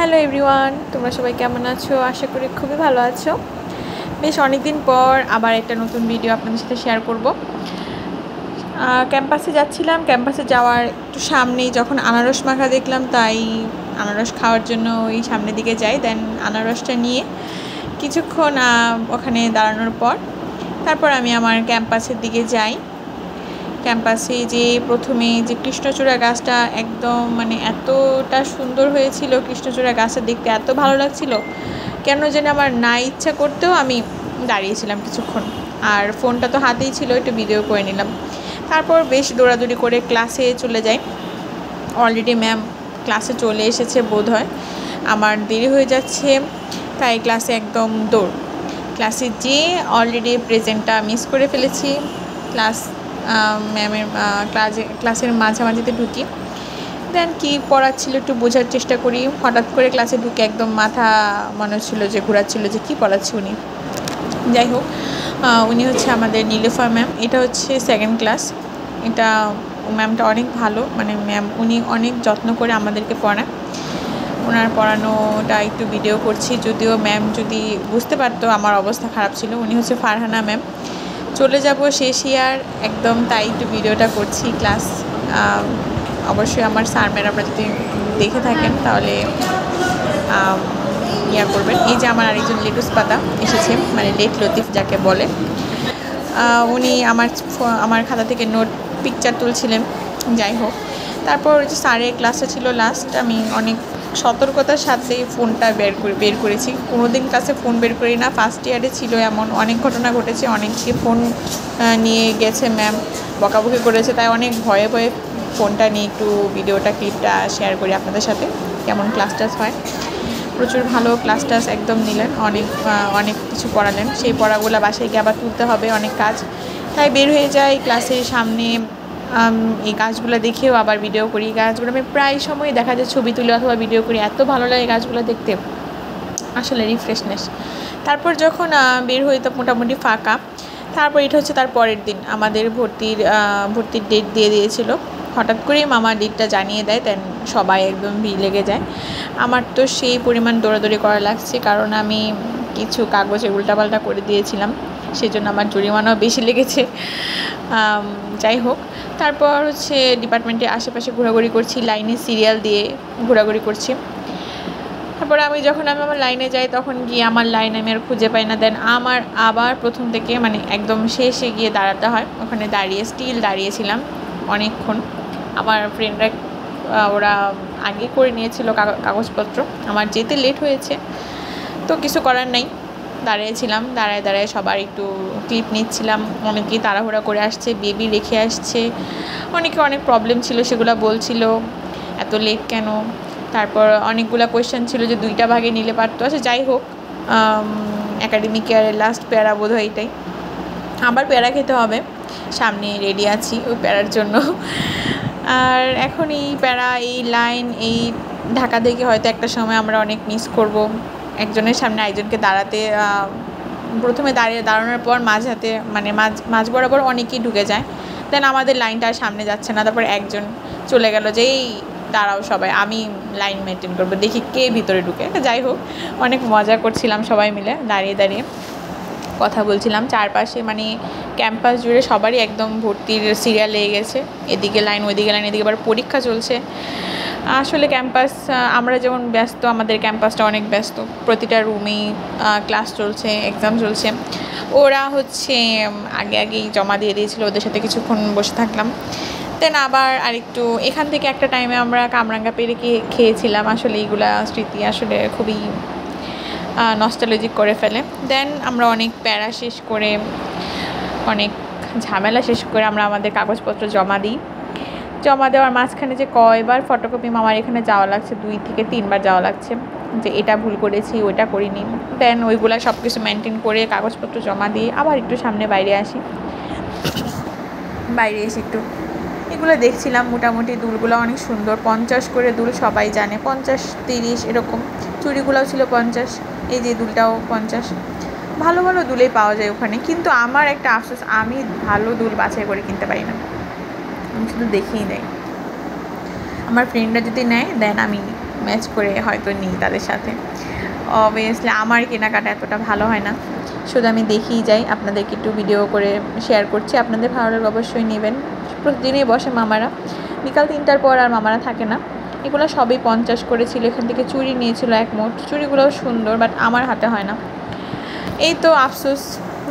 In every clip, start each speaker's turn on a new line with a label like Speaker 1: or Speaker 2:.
Speaker 1: Hello everyone, তোমরা সবাই কেমন আছো? আশা করি খুবই ভালো আছো। বেশ অনেকদিন পর আবার একটা নতুন ভিডিও আপনাদের সাথে শেয়ার করব। ক্যাম্পাসে যাচ্ছিলাম, ক্যাম্পাসে যাওয়ার একটু সামনেই যখন আনারস মাখা দেখলাম, তাই আনারস খাওয়ার জন্য ওই সামনের দিকে যাই। দেন আনারসটা নিয়ে কিছুক্ষণ ওখানে দাঁড়ানোর পর তারপর আমি আমার ক্যাম্পাসের দিকে যাই। ক্যাম্পাসে যে প্রথমে যে কৃষ্ণচূড়া গাছটা একদম এতটা সুন্দর হয়েছিল, কৃষ্ণচূড়া গাছটা দেখতে এত ভালো লাগছিল, কেন যেন আমার না ইচ্ছা করতেও আমি দাঁড়িয়েছিলাম কিছুক্ষণ। আর ফোনটা তো হাতেই ছিল, একটু ভিডিও করে নিলাম। তারপর বেশ দৌড়াদৌড়ি করে ক্লাসে চলে যাই। অলরেডি ম্যাম ক্লাসে চলে এসেছে বোধ হয়, আমার দেরি হয়ে যাচ্ছে, তাই ক্লাসে একদম দৌড়। ক্লাসে যেয়ে অলরেডি প্রেজেন্টটা মিস করে ফেলেছি। ম্যামের ক্লাসের মাঝামাঝিতে ঢুকি। দেন কি পড়াচ্ছিল একটু বোঝার চেষ্টা করি। হঠাৎ করে ক্লাসে ঢুকে একদম মাথা মনে হচ্ছিল যে ঘোরাচ্ছিল যে কী পড়াচ্ছে উনি। যাই হোক, উনি হচ্ছে আমাদের নীলুফার ম্যাম। এটা হচ্ছে সেকেন্ড ক্লাস। এটা ম্যামটা অনেক ভালো, উনি অনেক যত্ন করে আমাদেরকে পড়ান। ওনার পড়ানোটা একটু ভিডিও করছি, যদিও ম্যাম যদি বুঝতে পারতো আমার অবস্থা খারাপ ছিল। উনি হচ্ছে ফারহানা ম্যাম। চলে যাব শেষ ইয়ার একদম, তাই একটু ভিডিওটা করছি। ক্লাস অবশ্যই আমার স্যার ম্যাডামরা যদি দেখে থাকেন তাহলে ইয়া করবেন। এই যে আমার আরেকজন লেটুস পাতা এসেছে, লেট লতিফ যাকে বলে। উনি আমার খাতা থেকে নোট পিকচার তুলছিলেন। যাই হোক, তারপর যে স্যারের ক্লাসটা ছিল লাস্ট, আমি অনেক সতর্কতার সাথে ফোনটা বের করেছি। কোনো দিন ক্লাসে ফোন বের করি না, ফার্স্ট ইয়ারে ছিল এমন অনেক ঘটনা ঘটেছে। অনেককে ফোন নিয়ে গেছে, ম্যাম বকাবকি করেছে, তাই অনেক ভয়ে ভয়ে ফোনটা নিয়ে একটু ভিডিওটা ক্লিপটা শেয়ার করি আপনাদের সাথে কেমন ক্লাস টাস হয়। প্রচুর ভালো ক্লাস টাস একদম নিলেন, অনেক কিছু পড়ালেন। সেই পড়াগুলো বাসায় গিয়ে আবার তুলতে হবে, অনেক কাজ, তাই বের হয়ে যায় ক্লাসের সামনে। এই গাছগুলো দেখেও আবার ভিডিও করি। গাছগুলো আমি প্রায় সময় দেখা যায় ছবি তুলি অথবা ভিডিও করি, এত ভালো লাগে গাছগুলো দেখতে, আসলে রিফ্রেশনেস। তারপর যখন বের হই তো মোটামুটি ফাঁকা। তারপর এটা হচ্ছে তার পরের দিন আমাদের ভর্তির ডেট দিয়ে দিয়েছিল। হঠাৎ করেই মামা ডেটটা জানিয়ে দেয়, দেন সবাই একদম ভিড় লেগে যায়। আমার তো সেই পরিমাণ দৌড়াদৌড়ি করা লাগছে, কারণ আমি কিছু কাগজে উল্টাপাল্টা করে দিয়েছিলাম, সেজন্য আমার জরিমানাও বেশি লেগেছে। যাই হোক, তারপর হচ্ছে ডিপার্টমেন্টের আশেপাশে ঘোরাঘুরি করছি, লাইনে সিরিয়াল দিয়ে ঘোরাঘুরি করছি। তারপরে যখন আমি আমার লাইনে যাই, তখন গিয়ে আমার লাইন আমি আর খুঁজে পাই না। দেন আমার আবার প্রথম থেকে একদম শেষে গিয়ে দাঁড়াতে হয়। ওখানে দাঁড়িয়েছিলাম অনেকক্ষণ। আমার ফ্রেন্ডরা ওরা আগে করে নিয়েছিল কাগজপত্র, আমার যেতে লেট হয়েছে, তো কিছু করার নেই, দাঁড়িয়েছিলাম। দাঁড়ায় সবার একটু ক্লিপ নিচ্ছিলাম। অনেকেই তাড়াহুড়া করে আসছে, বেবি রেখে আসছে, অনেকে অনেক প্রবলেম ছিল সেগুলো বলছিল, এত লেট কেন। তারপর অনেকগুলো কোয়েশ্চেন ছিল যে 2টা ভাগে নিলে পারতো। আচ্ছা যাই হোক, একাডেমিক ইয়ারের লাস্ট প্যারা বোধ হয় এটাই। আবার প্যারা খেতে হবে, সামনে রেডি আছি ওই প্যারার জন্য। আর এখন এই প্যারা, এই লাইন, এই ঢাকা দেখে হয়তো একটা সময় আমরা অনেক মিস করব। একজনের সামনে একজনকে দাঁড়াতে, প্রথমে দাঁড়ানোর পর মাঝ বরাবর অনেকেই ঢুকে যায়। দেন আমাদের লাইনটা আর সামনে যাচ্ছে না, তারপর একজন চলে গেল যে এই দাঁড়াও সবাই, আমি লাইন মেনটেন করবো, দেখি কে ভিতরে ঢুকে। যাই হোক, অনেক মজা করছিলাম সবাই মিলে, দাঁড়িয়ে দাঁড়িয়ে কথা বলছিলাম। চারপাশে ক্যাম্পাস জুড়ে সবারই একদম ভর্তির সিরিয়াল লেগে গেছে, এদিকে লাইন ওইদিকে লাইন, এদিকে আবার পরীক্ষা চলছে। আসলে ক্যাম্পাস, আমরা যেমন ব্যস্ত, আমাদের ক্যাম্পাসটা অনেক ব্যস্ত, প্রতিটা রুমেই ক্লাস চলছে, এক্সাম চলছে। ওরা হচ্ছে আগেই জমা দিয়ে দিয়েছিল, ওদের সাথে কিছুক্ষণ বসে থাকলাম। দেন আবার আরেকটু এখান থেকে একটা টাইমে আমরা কামরাঙ্গা পেরে খেয়েছিলাম। আসলে এইগুলা স্মৃতি আসলে খুবই নস্টালজিক করে ফেলে। দেন আমরা অনেক প্যারা শেষ করে, অনেক ঝামেলা শেষ করে আমরা আমাদের কাগজপত্র জমা দিই। জমা দেওয়ার মাঝখানে যে কয়বার ফটোকপি মামার এখানে যাওয়া লাগছে, 2 থেকে 3 বার যাওয়া লাগছে, যে এটা ভুল করেছি ওইটা করিনি। দেন ওইগুলা সব কিছু মেনটেন করে কাগজপত্র জমা দিয়ে আবার একটু সামনে বাইরে এসে একটু এগুলো দেখছিলাম। মোটামুটি দুলগুলো অনেক সুন্দর, 50 করে দুল, সবাই জানে 50, 30 এরকম। চুড়িগুলোও ছিল 50, এই যে দুলটাও 50। ভালো ভালো দুলেই পাওয়া যায় ওখানে, কিন্তু আমার একটা আফসোস, আমি ভালো দুল বাছাই করে কিনতে পারি না, আমি শুধু দেখেই নেই। আমার ফ্রেন্ডরা যদি নেয় দেন আমি ম্যাচ করে হয়তো নিই তাদের সাথে। অবভিয়াসলি আমার কেনাকাটা এতটা ভালো হয় না, শুধু আমি দেখেই যাই, আপনাদেরকে একটু ভিডিও করে শেয়ার করছি, আপনাদের ভালো লাগলে অবশ্যই নেবেন। প্রতিদিনই বসে মামারা, বিকাল 3টার পর আর মামারা থাকে না। এগুলো সবই 50 করে ছিল। এখান থেকে চুড়ি নিয়েছিল এক মোট, চুড়িগুলোও সুন্দর, বাট আমার হাতে হয় না। এই তো আফসোস।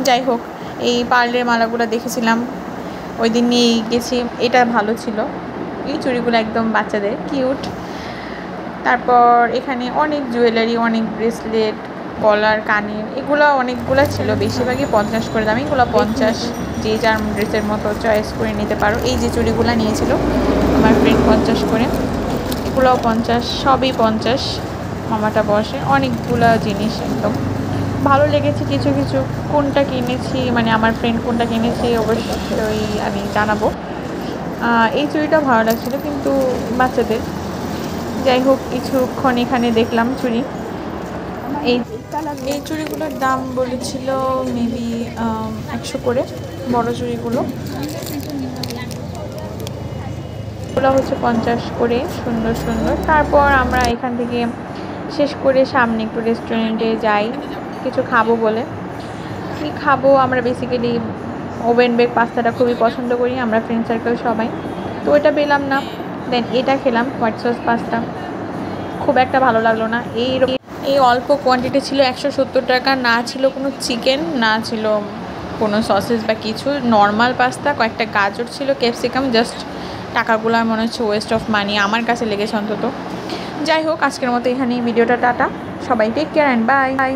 Speaker 1: যাই হোক, এই পার্লের মালাগুলো দেখেছিলাম, ওই দিন নিয়েই গেছি, এটা ভালো ছিল। এই চুড়িগুলো একদম বাচ্চাদের কিউট। তারপর এখানে অনেক জুয়েলারি, অনেক ব্রেসলেট, গলার, কানের, এগুলো অনেকগুলো ছিল, বেশিরভাগই 50 করে দাম। এগুলো 50, যে যার ড্রেসের মতো চয়েস করে নিতে পারো। এই যে চুড়িগুলো নিয়েছিল আমার ফ্রেন্ড 50 করে, এগুলোও 50, সবই 50। মামাটা বসে অনেকগুলো জিনিস, একদম ভালো লেগেছে কিছু কিছু। কোনটা কিনেছি, মানে আমার ফ্রেন্ড কোনটা কিনেছি অবশ্যই আমি জানাবো। এই চুড়িটা ভালো লাগছিলো কিন্তু বাচ্চাদের। যাই হোক, কিছুক্ষণ এখানে দেখলাম চুড়ি। এই চুড়িগুলোর দাম বলেছিল মেবি 100 করে, বড় চুড়িগুলো। এগুলো হচ্ছে 50 করে, সুন্দর সুন্দর। তারপর আমরা এখান থেকে শেষ করে সামনে একটু রেস্টুরেন্টে যাই কিছু খাবো বলে। কি খাবো, আমরা বেসিক্যালি ওভেন বেক পাস্তাটা খুবই পছন্দ করি আমরা ফ্রেন্ড সার্কেল সবাই। তো এটা পেলাম না, দেন এটা খেলাম হোয়াইট সস পাস্তা, খুব একটা ভালো লাগলো না। এই অল্প কোয়ান্টিটি ছিল 170 টাকা, না ছিল কোনো চিকেন, না ছিল কোনো সসেস বা কিছু, নর্মাল পাস্তা, কয়েকটা গাজর ছিল, ক্যাপসিকাম, জাস্ট টাকাগুলো মনে হচ্ছে ওয়েস্ট অফ মানি আমার কাছে লেগেছে অন্তত। যাই হোক, আজকের মতো এখানেই ভিডিওটা, টাটা সবাই, টেক কেয়ার অ্যান্ড বাই।